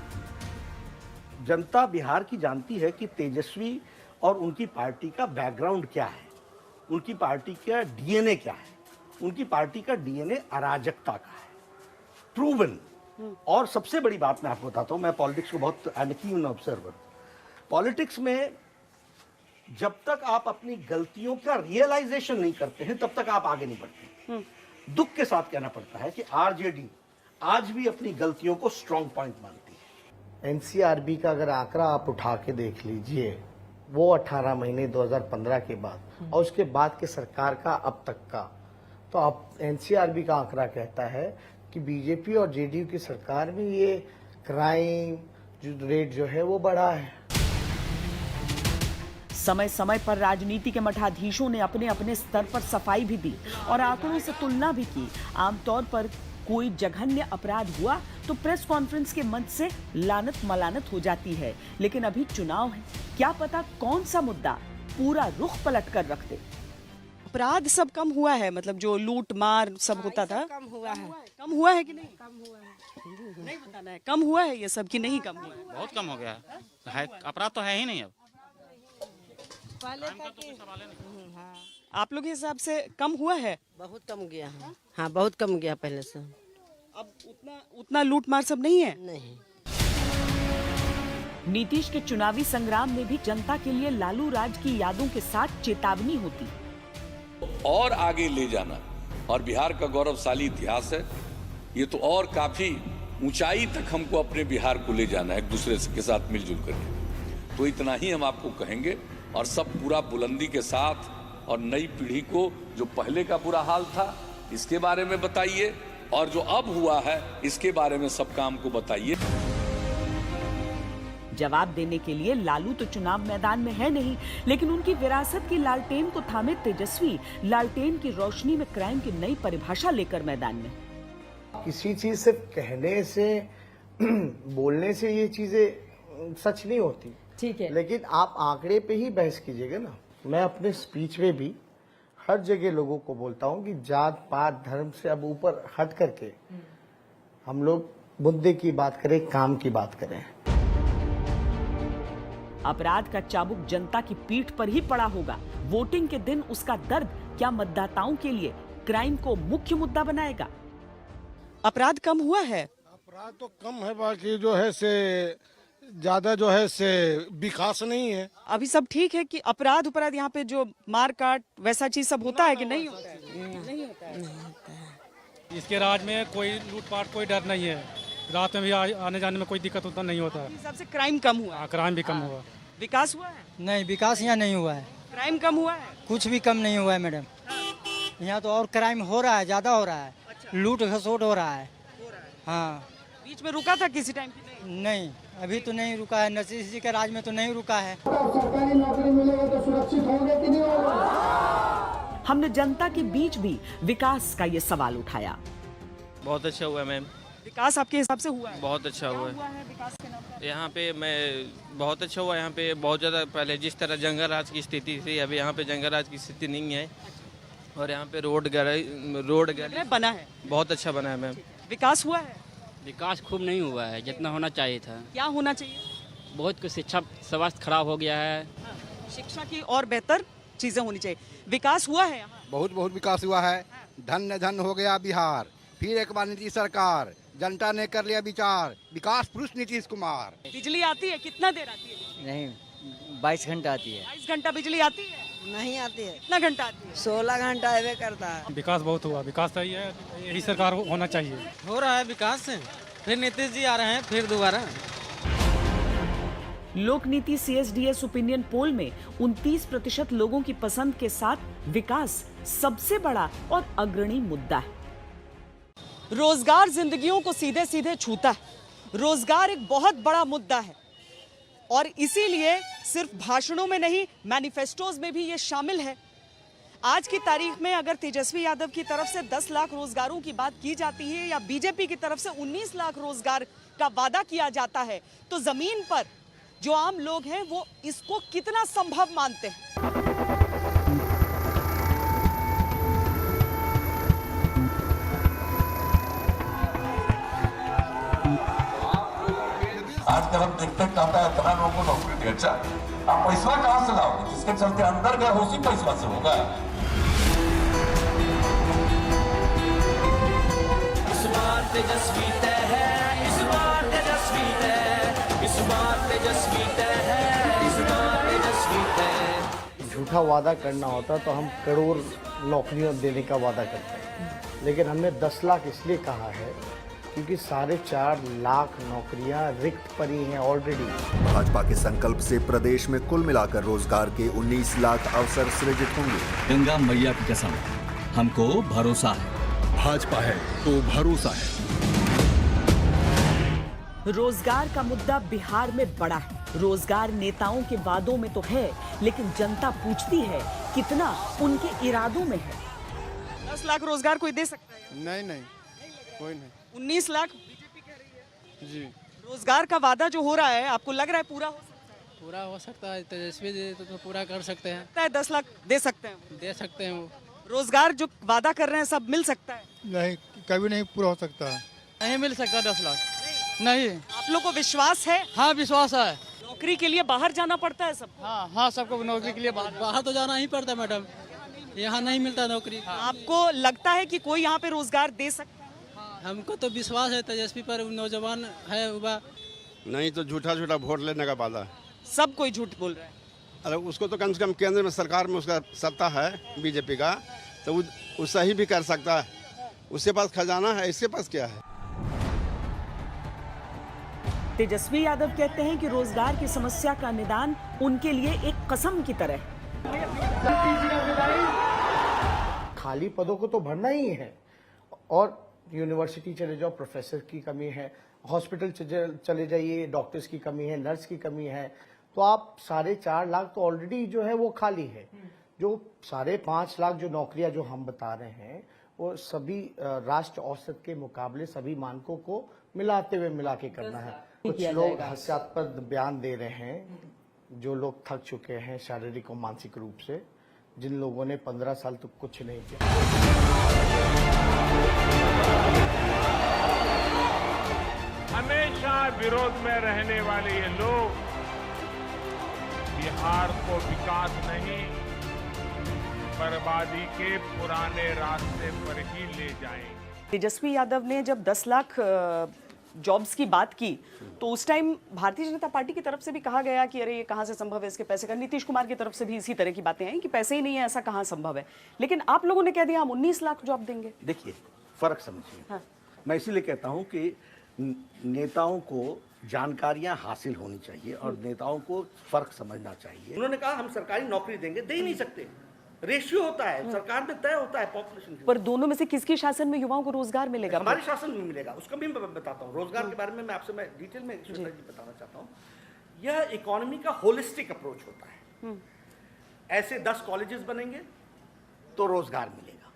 [SPEAKER 23] जनता बिहार की जानती है कि तेजस्वी और उनकी पार्टी का बैकग्राउंड क्या है, उनकी पार्टी का डीएनए क्या है। उनकी पार्टी का डीएनए अराजकता का है, प्रूवन। और सबसे बड़ी बात मैं आपको बताता हूं, मैं पॉलिटिक्स को बहुत कीन ऑब्जर्वर। पॉलिटिक्स में जब तक आप अपनी गलतियों का रियलाइजेशन नहीं करते हैं तब तक आप आगे नहीं बढ़ते। दुख के साथ कहना पड़ता है कि आरजेडी आज भी अपनी गलतियों को स्ट्रॉन्ग पॉइंट मानती है। एनसीआरबी का अगर आंकड़ा आप उठा के देख लीजिए, वो 18 महीने 2015 के बाद और उसके बाद के सरकार का अब तक का, तो आप एनसीआरबी का आंकड़ा कहता है
[SPEAKER 20] कि बीजेपी और जेडीयू की सरकार में ये क्राइम जो रेट जो है वो बढ़ा है।
[SPEAKER 7] समय समय पर राजनीति के मठाधीशों ने अपने अपने स्तर पर सफाई भी दी और आंकड़ों से तुलना भी की। आमतौर पर कोई जघन्य अपराध हुआ तो प्रेस कॉन्फ्रेंस के मंच से लानत मलानत हो जाती है, लेकिन अभी चुनाव है, क्या पता कौन सा मुद्दा पूरा रुख पलट कर रख दे। अपराध सब कम हुआ है, मतलब जो लूट मार सब होता था
[SPEAKER 4] कम हुआ है।
[SPEAKER 7] कम हुआ है कि नहीं?
[SPEAKER 4] कम हुआ है।
[SPEAKER 7] नहीं बताना है कम हुआ है ये सब कि नहीं कम हुआ है?
[SPEAKER 2] बहुत कम हो गया है, अपराध तो है ही नहीं अब।
[SPEAKER 4] पहले
[SPEAKER 7] हाँ। आप लोग के हिसाब से कम हुआ है?
[SPEAKER 4] बहुत कम गया है। हाँ बहुत कम गया पहले से।
[SPEAKER 7] अब उतना लूट मार सब नहीं है?
[SPEAKER 4] नहीं।
[SPEAKER 7] नीतीश के चुनावी संग्राम में भी जनता के लिए लालू राज की यादों के साथ चेतावनी होती।
[SPEAKER 12] और आगे ले जाना, और बिहार का गौरवशाली इतिहास है ये, तो और काफी ऊंचाई तक हमको अपने बिहार को ले जाना है एक दूसरे के साथ मिलजुल करके। तो इतना ही हम आपको कहेंगे, और सब पूरा बुलंदी के साथ, और नई पीढ़ी को जो पहले का बुरा हाल था इसके बारे में बताइए, और जो अब हुआ है इसके बारे में सब काम को बताइए।
[SPEAKER 7] जवाब देने के लिए लालू तो चुनाव मैदान में है नहीं, लेकिन उनकी विरासत की लालटेन को थामे तेजस्वी लालटेन की रोशनी में क्राइम की नई परिभाषा लेकर मैदान में।
[SPEAKER 20] किसी चीज सिर्फ कहने से बोलने से ये चीजें सच नहीं होती,
[SPEAKER 22] ठीक है,
[SPEAKER 20] लेकिन आप आंकड़े पे ही बहस कीजिएगा ना। मैं अपने स्पीच में भी हर जगह लोगों को बोलता हूँ कि जात पात धर्म से अब ऊपर हट करके हम लोग मुद्दे की बात करें, काम की बात करें।
[SPEAKER 7] अपराध का चाबुक जनता की पीठ पर ही पड़ा होगा। वोटिंग के दिन उसका दर्द क्या मतदाताओं के लिए क्राइम को मुख्य मुद्दा बनाएगा? अपराध कम हुआ है?
[SPEAKER 11] अपराध तो कम है, बाकी जो है से ज्यादा जो है से विकास नहीं है।
[SPEAKER 7] अभी सब ठीक है कि अपराध उपराध यहाँ पे जो मार काट वैसा चीज सब होता है कि नहीं होता है? नहीं होता है।
[SPEAKER 10] इसके राज में कोई लूटपाट कोई डर नहीं है, रात में भी आने जाने में कोई दिक्कत होता नहीं होता है।
[SPEAKER 7] हिसाब से क्राइम कम हुआ?
[SPEAKER 10] क्राइम भी कम हुआ।
[SPEAKER 7] विकास हुआ है?
[SPEAKER 10] नहीं, विकास यहाँ नहीं हुआ है।
[SPEAKER 7] क्राइम कम हुआ है?
[SPEAKER 10] कुछ भी कम नहीं हुआ है मैडम, यहाँ तो और क्राइम हो रहा है, ज्यादा हो रहा है। लूट खसोट हो रहा है। हाँ,
[SPEAKER 7] बीच में रुका था किसी टाइम?
[SPEAKER 10] नहीं, अभी तो नहीं रुका है। नीतीश जी के राज में तो नहीं रुका है।
[SPEAKER 11] सरकारी नौकरी मिलेगा तो सुरक्षित होंगे कि नहीं होगा?
[SPEAKER 7] हमने जनता के बीच भी विकास का ये सवाल उठाया।
[SPEAKER 10] बहुत अच्छा हुआ मैम।
[SPEAKER 7] विकास आपके हिसाब से हुआ है?
[SPEAKER 10] बहुत अच्छा हुआ
[SPEAKER 7] है विकास के नाम पर?
[SPEAKER 10] यहाँ पे मैं बहुत अच्छा हुआ। यहाँ पे बहुत ज़्यादा पहले जिस तरह जंगल राज की स्थिति थी, अभी यहाँ पे जंगल राज की स्थिति नहीं है। और यहाँ पे रोड
[SPEAKER 7] बना है,
[SPEAKER 10] बहुत अच्छा बना है मैम।
[SPEAKER 7] विकास हुआ है?
[SPEAKER 10] विकास खूब नहीं हुआ है जितना होना चाहिए था।
[SPEAKER 7] क्या होना चाहिए?
[SPEAKER 10] बहुत कुछ शिक्षा स्वास्थ्य खराब हो गया है।
[SPEAKER 7] शिक्षा की और बेहतर चीजें होनी चाहिए। विकास हुआ है यहाँ?
[SPEAKER 11] बहुत विकास हुआ है। धन धन हो गया बिहार, फिर एक बार नीतीश सरकार, जनता ने कर लिया विचार, विकास पुरुष नीतीश कुमार।
[SPEAKER 7] बिजली आती है? कितना देर आती है?
[SPEAKER 10] नहीं, 22 घंटा आती है।
[SPEAKER 7] 22 घंटा बिजली आती है?
[SPEAKER 4] नहीं आती है।
[SPEAKER 7] कितना घंटा आती है?
[SPEAKER 4] 16 घंटा आवे करता है।
[SPEAKER 10] विकास बहुत हुआ। विकास सही है, यही सरकार होना चाहिए। हो रहा है विकास, फिर नीतीश जी आ रहे हैं फिर दोबारा।
[SPEAKER 7] लोक नीति CSDS ओपिनियन पोल में 29% लोगों की पसंद के साथ विकास सबसे बड़ा और अग्रणी मुद्दा है। रोजगार जिंदगियों को सीधे सीधे छूता है। रोजगार एक बहुत बड़ा मुद्दा है और इसीलिए सिर्फ भाषणों में नहीं, मैनिफेस्टोज में भी ये शामिल है। आज की तारीख में अगर तेजस्वी यादव की तरफ से 10 लाख रोजगारों की बात की जाती है या बीजेपी की तरफ से 19 लाख रोजगार का वादा किया जाता है, तो जमीन पर जो आम लोग हैं वो इसको कितना संभव मानते हैं?
[SPEAKER 12] आजकल हम देखते हैं कहता है इतना लोगों को नौकरी दी। अच्छा, आप पैसा कहाँ से लाओगे? जिसके चलते अंदर गए उसी पैसा से होगा।
[SPEAKER 10] इस बार तेजस्वी तय है, इस बार तेजस्वी तय, इस बार तेजस्वी तय है, इस बार तेजस्वी तय।
[SPEAKER 20] झूठा वादा करना होता तो हम करोड़ नौकरियां देने का वादा करते हैं, लेकिन हमने 10 लाख इसलिए कहा है क्योंकि 4.5 लाख नौकरियां रिक्त पड़ी हैं ऑलरेडी।
[SPEAKER 5] भाजपा के संकल्प से प्रदेश में कुल मिलाकर रोजगार के 19 लाख अवसर सृजित होंगे।
[SPEAKER 9] गंगा मैया की कसम, हमको भरोसा है।
[SPEAKER 6] भाजपा है तो भरोसा है।
[SPEAKER 7] रोजगार का मुद्दा बिहार में बड़ा है। रोजगार नेताओं के वादों में तो है, लेकिन जनता पूछती है कितना उनके इरादों में है। 10 लाख रोजगार कोई दे सकता है?
[SPEAKER 8] नहीं, कोई नहीं।
[SPEAKER 7] 19 लाख बीजेपी कह रही है
[SPEAKER 8] जी।
[SPEAKER 7] रोजगार का वादा जो हो रहा है, आपको लग रहा है पूरा हो सकता है?
[SPEAKER 10] पूरा हो सकता है, तेजस्वी जी तो पूरा कर सकते हैं।
[SPEAKER 7] लगता है 10 लाख दे सकते हैं?
[SPEAKER 10] दे सकते हैं वो।
[SPEAKER 7] रोजगार जो वादा कर रहे हैं सब मिल सकता है?
[SPEAKER 8] नहीं, कभी नहीं पूरा हो सकता है।
[SPEAKER 10] नहीं मिल सकता 10 लाख, नहीं।
[SPEAKER 7] आप लोग को विश्वास है?
[SPEAKER 10] हाँ विश्वास है।
[SPEAKER 7] नौकरी के लिए बाहर जाना पड़ता है सबको?
[SPEAKER 10] हाँ सबको नौकरी के लिए बाहर तो जाना ही पड़ता है मैडम, यहाँ नहीं मिलता नौकरी।
[SPEAKER 7] आपको लगता है कि कोई यहाँ पे रोजगार दे सकता है?
[SPEAKER 10] हमको तो विश्वास है तेजस्वी पर, नौजवान है युवा।
[SPEAKER 8] नहीं तो झूठा वोट लेने का वादा है।
[SPEAKER 7] सब कोई झूठ बोल रहा है।
[SPEAKER 8] अरे उसको तो कम से कम केंद्र में सरकार में उसका सत्ता है बीजेपी का, तो वो सही भी कर सकता है। उसके पास खजाना है, इसके पास क्या है?
[SPEAKER 7] तेजस्वी यादव कहते हैं कि रोजगार की समस्या का निदान उनके लिए एक कसम की तरह है।
[SPEAKER 20] खाली पदों को तो भरना ही है, और यूनिवर्सिटी चले जाओ, प्रोफेसर की कमी है, हॉस्पिटल चले जाइए, डॉक्टर्स की कमी है, नर्स की कमी है। तो आप 4.5 लाख तो ऑलरेडी जो है वो खाली है। जो 5.5 लाख जो नौकरियां जो हम बता रहे हैं, वो सभी राष्ट्र औसत के मुकाबले सभी मानकों को मिला के करना है। कुछ लोग हास्यास्पद बयान दे रहे हैं, जो लोग थक चुके हैं शारीरिक और मानसिक रूप से, जिन लोगों ने 15 साल तक कुछ नहीं किया।
[SPEAKER 1] हमेशा विरोध में रहने वाले ये लोग बिहार को विकास नहीं, बर्बादी के पुराने रास्ते पर ही ले जाएंगे।
[SPEAKER 7] तेजस्वी यादव ने जब 10 लाख जॉब्स की बात की, तो उस टाइम भारतीय जनता पार्टी की तरफ से भी कहा गया कि अरे ये कहां से संभव है, इसके पैसे का। नीतीश कुमार की तरफ से भी इसी तरह की बातें आई कि पैसे ही नहीं है, ऐसा कहां संभव है। लेकिन आप लोगों ने कह दिया हम 19 लाख जॉब देंगे।
[SPEAKER 23] देखिए फर्क समझिए।
[SPEAKER 7] हाँ।
[SPEAKER 23] मैं इसीलिए कहता हूं कि नेताओं को जानकारियां हासिल होनी चाहिए और नेताओं को फर्क समझना चाहिए। उन्होंने कहा हम सरकारी नौकरी देंगे, दे ही नहीं सकते। रेशियो होता है, सरकार में तय होता है पॉपुलेशन।
[SPEAKER 7] पर दोनों में से किसकी शासन में युवाओं को रोजगार मिलेगा?
[SPEAKER 23] हमारे शासन में मिलेगा, उसका भी मैं बताता हूँ। रोजगार के बारे में मैं डिटेल में बताना चाहता हूँ। यह इकोनॉमी का होलिस्टिक अप्रोच होता है। ऐसे 10 कॉलेजेस बनेंगे तो रोजगार मिलेगा,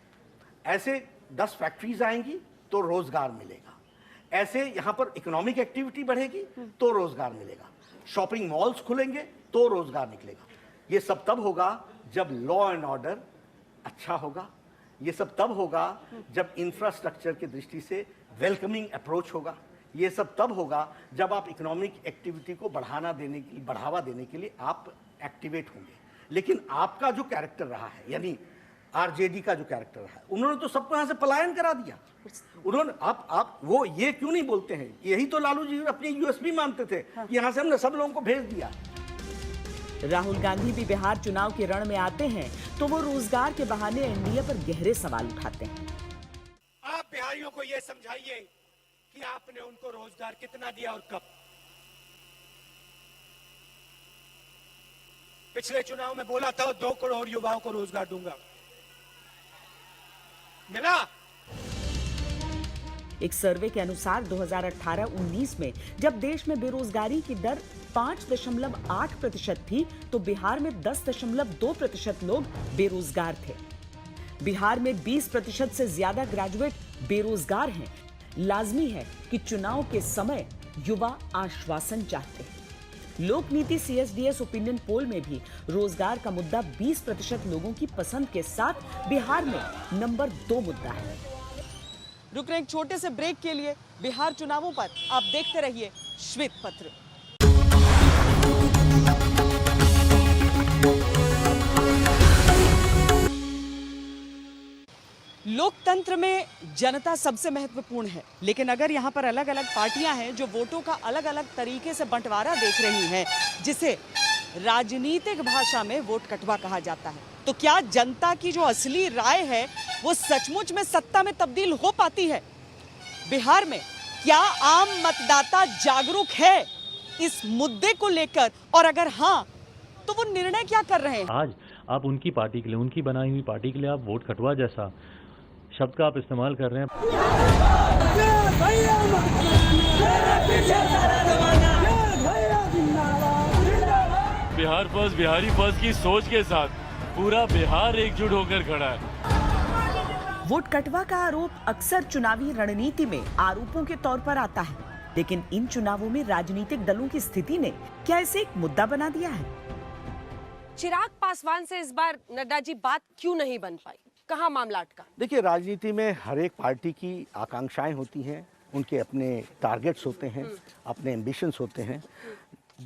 [SPEAKER 23] ऐसे 10 फैक्ट्रीज आएंगी तो रोजगार मिलेगा, ऐसे यहाँ पर इकोनॉमिक एक्टिविटी बढ़ेगी तो रोजगार मिलेगा, शॉपिंग मॉल्स खुलेंगे तो रोजगार निकलेगा। ये सब तब होगा जब लॉ एंड ऑर्डर अच्छा होगा। ये सब तब होगा जब इंफ्रास्ट्रक्चर की दृष्टि से वेलकमिंग अप्रोच होगा। ये सब तब होगा जब आप इकोनॉमिक एक्टिविटी को बढ़ावा देने के लिए आप एक्टिवेट होंगे। लेकिन आपका जो कैरेक्टर रहा है, यानी आरजेडी का जो कैरेक्टर रहा है, उन्होंने तो सबको यहाँ से पलायन करा दिया। उन्होंने आप वो ये क्यों नहीं बोलते हैं? यही तो लालू जी अपनी यूएसपी मानते थे। यहाँ से हमने सब लोगों को भेज दिया।
[SPEAKER 7] राहुल गांधी भी बिहार चुनाव के रण में आते हैं तो वो रोजगार के बहाने एनडीए पर गहरे सवाल उठाते हैं।
[SPEAKER 9] आप बिहारियों को ये समझाइए कि आपने उनको रोजगार कितना दिया और कब। पिछले चुनाव में बोला था 2 करोड़ युवाओं को रोजगार दूंगा, मिला?
[SPEAKER 7] एक सर्वे के अनुसार 2018-19 में जब देश में बेरोजगारी की दर 5.8% थी, तो बिहार में 10.2% लोग बेरोजगार थे। बिहार में 20% से ज्यादा ग्रेजुएट बेरोजगार हैं। लाजमी है कि चुनाव के समय युवा आश्वासन चाहते हैं। लोक नीति CSDS ओपिनियन पोल में भी रोजगार का मुद्दा 20% लोगों की पसंद के साथ बिहार में नंबर 2 मुद्दा है। रुक रहे एक छोटे से ब्रेक के लिए। बिहार चुनावों पर आप देखते रहिए श्वेत पत्र। लोकतंत्र में जनता सबसे महत्वपूर्ण है, लेकिन अगर यहाँ पर अलग अलग पार्टियां हैं जो वोटों का अलग अलग तरीके से बंटवारा देख रही हैं, जिसे राजनीतिक भाषा में वोट कटवा कहा जाता है, तो क्या जनता की जो असली राय है वो सचमुच में सत्ता में तब्दील हो पाती है? बिहार में क्या आम मतदाता जागरूक है इस मुद्दे को लेकर, और अगर हाँ तो वो निर्णय क्या कर रहे हैं?
[SPEAKER 13] आज आप उनकी पार्टी के लिए, उनकी बनाई हुई पार्टी के लिए आप वोट कटवा जैसा
[SPEAKER 15] शब्द का आप इस्तेमाल कर रहे हैं। बिहार फर्स्ट, बिहारी फर्स्ट की सोच के साथ पूरा बिहार एकजुट होकर खड़ा है।
[SPEAKER 7] वोट कटवा का आरोप अक्सर चुनावी रणनीति में आरोपों के तौर पर आता है, लेकिन इन चुनावों में राजनीतिक दलों की स्थिति ने क्या इसे एक मुद्दा बना दिया है?
[SPEAKER 3] चिराग पासवान से इस बार नड्डा जी बात क्यों नहीं बन पाई? कहाँ मामला अटका?
[SPEAKER 23] देखिए, राजनीति में हर एक पार्टी की आकांक्षाएं होती हैं, उनके अपने टारगेट्स होते हैं, अपने एम्बिशंस होते हैं।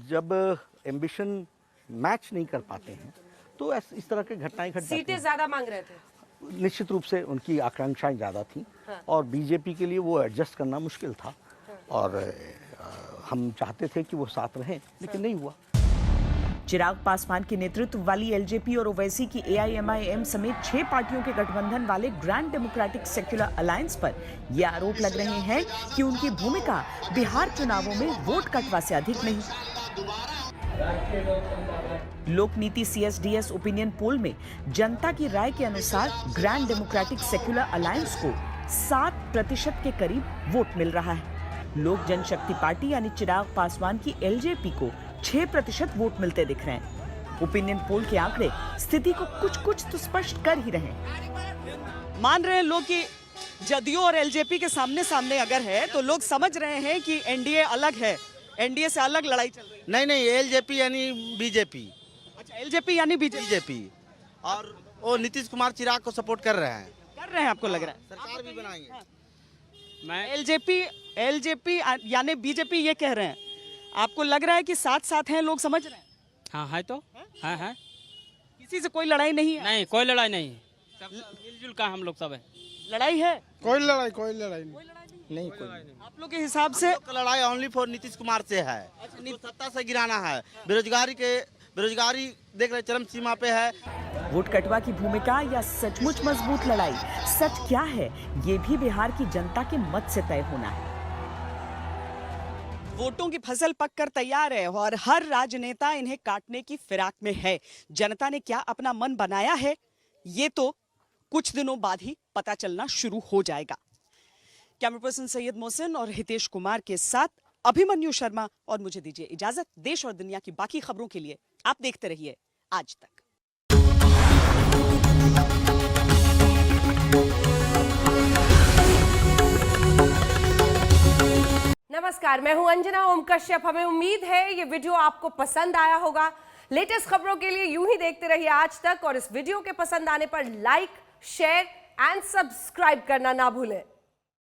[SPEAKER 23] जब एम्बिशन मैच नहीं कर पाते हैं तो इस तरह की घटनाएं घट जाती हैं।
[SPEAKER 3] सीटें ज्यादा मांग रहे थे,
[SPEAKER 23] निश्चित रूप से उनकी आकांक्षाएं ज़्यादा थी।
[SPEAKER 3] हाँ।
[SPEAKER 23] और बीजेपी के लिए वो एडजस्ट करना मुश्किल था।
[SPEAKER 3] हाँ।
[SPEAKER 23] और हम चाहते थे कि वो साथ रहें, लेकिन नहीं हुआ।
[SPEAKER 7] चिराग पासवान के नेतृत्व वाली एलजेपी और ओवैसी की एआईएमआईएम समेत 6 पार्टियों के गठबंधन वाले ग्रैंड डेमोक्रेटिक सेक्युलर अलायंस पर ये आरोप लग रहे हैं कि उनकी भूमिका बिहार चुनावों में वोट कटवा से अधिक नहीं। लोकनीति सीएसडीएस ओपिनियन पोल में जनता की राय के अनुसार ग्रैंड डेमोक्रेटिक सेक्युलर अलायंस को 7% के करीब वोट मिल रहा है। लोक जनशक्ति पार्टी यानी चिराग पासवान की एलजेपी को 6% वोट मिलते दिख रहे हैं। ओपिनियन पोल के आंकड़े स्थिति को कुछ तो स्पष्ट कर ही रहे हैं। मान रहे हैं लोग कि जदयू और एलजेपी के सामने सामने अगर है तो लोग समझ रहे हैं कि एनडीए अलग है, एनडीए से अलग लड़ाई चल रही है।
[SPEAKER 13] नहीं, एलजेपी यानी बीजेपी।
[SPEAKER 7] अच्छा, एलजेपी यानी बीजेपी।
[SPEAKER 13] और वो नीतीश कुमार चिराग को सपोर्ट कर रहे हैं।
[SPEAKER 7] आपको लग रहा है
[SPEAKER 13] सरकार भी बनाएंगे।
[SPEAKER 7] मैं एलजेपी यानी बीजेपी ये कह रहे हैं, आपको लग रहा है कि साथ हैं, लोग समझ रहे हैं?
[SPEAKER 10] हाँ है तो है।
[SPEAKER 7] किसी से कोई लड़ाई नहीं है?
[SPEAKER 10] नहीं, कोई लड़ाई नहीं, सब मिलजुल का हम लोग सब है।
[SPEAKER 7] लड़ाई है?
[SPEAKER 13] कोई लड़ाई नहीं।
[SPEAKER 7] आप लोग के हिसाब से
[SPEAKER 13] लड़ाई ओनली फॉर नीतीश कुमार से है। अच्छा, सत्ता से गिराना है। बेरोजगारी देख रहे चरम सीमा पे है।
[SPEAKER 7] वोट कटवा की भूमिका या सचमुच मजबूत लड़ाई, सच क्या है ये भी बिहार की जनता के मत से तय होना है। वोटों की फसल पककर तैयार है और हर राजनेता इन्हें काटने की फिराक में है। जनता ने क्या अपना मन बनाया है ये तो कुछ दिनों बाद ही पता चलना शुरू हो जाएगा। कैमरा पर्सन सैयद मोहसिन और हितेश कुमार के साथ अभिमन्यु शर्मा और मुझे दीजिए इजाजत। देश और दुनिया की बाकी खबरों के लिए आप देखते रहिए आज तक।
[SPEAKER 3] नमस्कार, मैं हूं अंजना ओम कश्यप। हमें उम्मीद है ये वीडियो आपको पसंद आया होगा। लेटेस्ट खबरों के लिए यूं ही देखते रहिए आज तक और इस वीडियो के पसंद आने पर लाइक, शेयर एंड सब्सक्राइब करना ना भूलें।